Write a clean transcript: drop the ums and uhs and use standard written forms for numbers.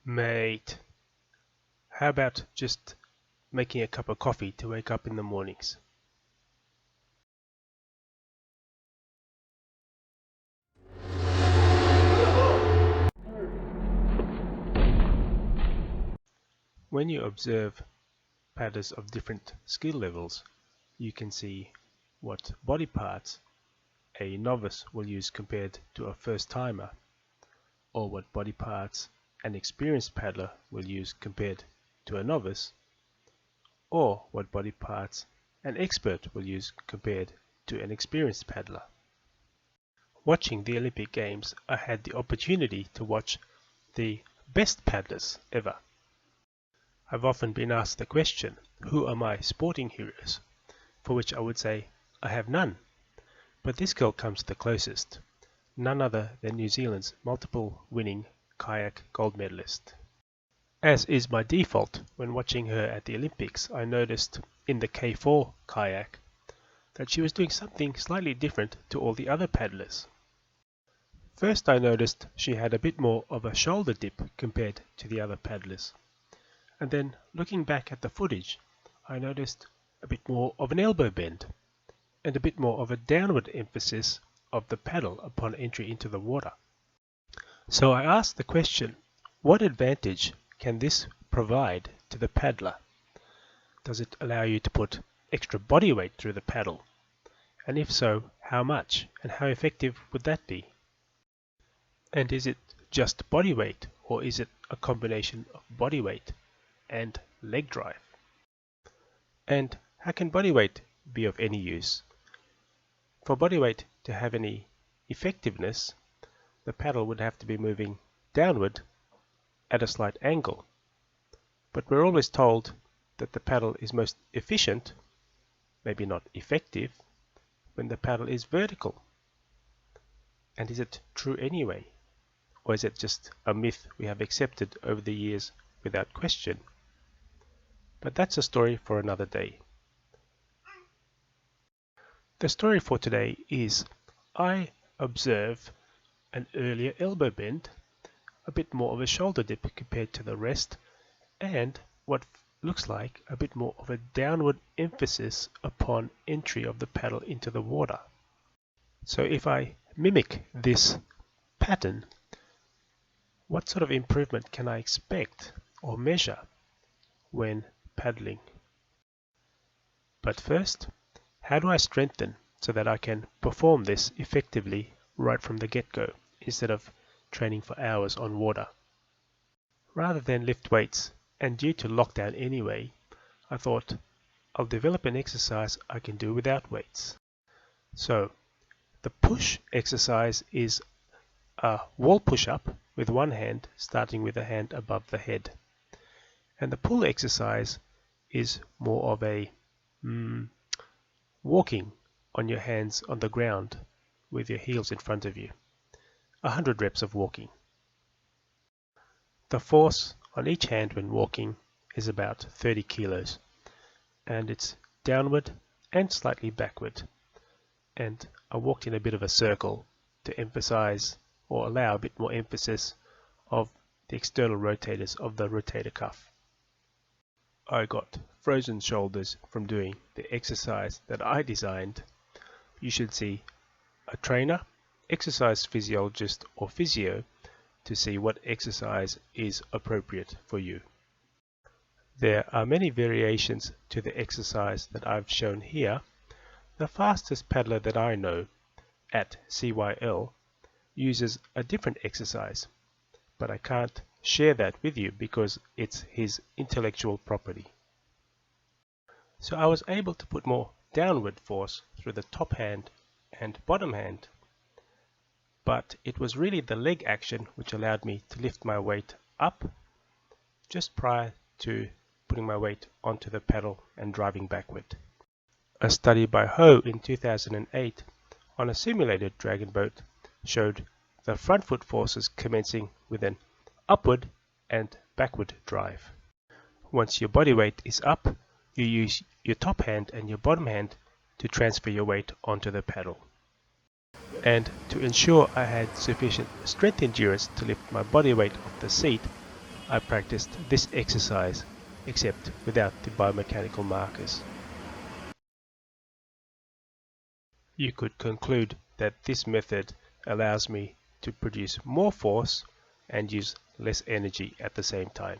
Mate, how about just making a cup of coffee to wake up in the mornings? When you observe paddlers of different skill levels, you can see what body parts a novice will use compared to a first-timer, or what body parts an experienced paddler will use compared to a novice, or what body parts an expert will use compared to an experienced paddler. Watching the Olympic Games, I had the opportunity to watch the best paddlers ever. I've often been asked the question, who are my sporting heroes? For which I would say, I have none. But this girl comes the closest, none other than New Zealand's multiple winning kayak gold medalist. As is my default when watching her at the Olympics, I noticed in the K4 kayak that she was doing something slightly different to all the other paddlers. First, I noticed she had a bit more of a shoulder dip compared to the other paddlers. And then, looking back at the footage, I noticed a bit more of an elbow bend and a bit more of a downward emphasis of the paddle upon entry into the water. So I asked the question, what advantage can this provide to the paddler? Does it allow you to put extra body weight through the paddle? And if so, how much and how effective would that be? And is it just body weight, or is it a combination of body weight and leg drive? And how can body weight be of any use? For body weight to have any effectiveness, the paddle would have to be moving downward at a slight angle. But we're always told that the paddle is most efficient, maybe not effective, when the paddle is vertical. And is it true anyway? Or is it just a myth we have accepted over the years without question? But that's a story for another day. The story for today is I observe an earlier elbow bend, a bit more of a shoulder dip compared to the rest, and what looks like a bit more of a downward emphasis upon entry of the paddle into the water. So if I mimic this pattern, what sort of improvement can I expect or measure when paddling? But first, how do I strengthen so that I can perform this effectively right from the get-go instead of training for hours on water? Rather than lift weights, and due to lockdown anyway, I thought I'll develop an exercise I can do without weights. So the push exercise is a wall push-up with one hand starting with a hand above the head. And the pull exercise is more of a walking on your hands on the ground with your heels in front of you. 100 reps of walking. The force on each hand when walking is about 30 kilos, and it's downward and slightly backward. And I walked in a bit of a circle to emphasize or allow a bit more emphasis of the external rotators of the rotator cuff. I got frozen shoulders from doing the exercise that I designed. You should see a trainer, exercise physiologist or physio to see what exercise is appropriate for you. There are many variations to the exercise that I've shown here. The fastest paddler that I know, at CYL, uses a different exercise, but I can't share that with you because it's his intellectual property. So I was able to put more downward force through the top hand and bottom hand, but it was really the leg action which allowed me to lift my weight up just prior to putting my weight onto the pedal and driving backward. A study by Ho in 2008 on a simulated dragon boat showed the front foot forces commencing with an upward and backward drive. Once your body weight is up, you use your top hand and your bottom hand to transfer your weight onto the pedal. And to ensure I had sufficient strength endurance to lift my body weight off the seat, I practiced this exercise except without the biomechanical markers. You could conclude that this method allows me to produce more force and use less energy at the same time.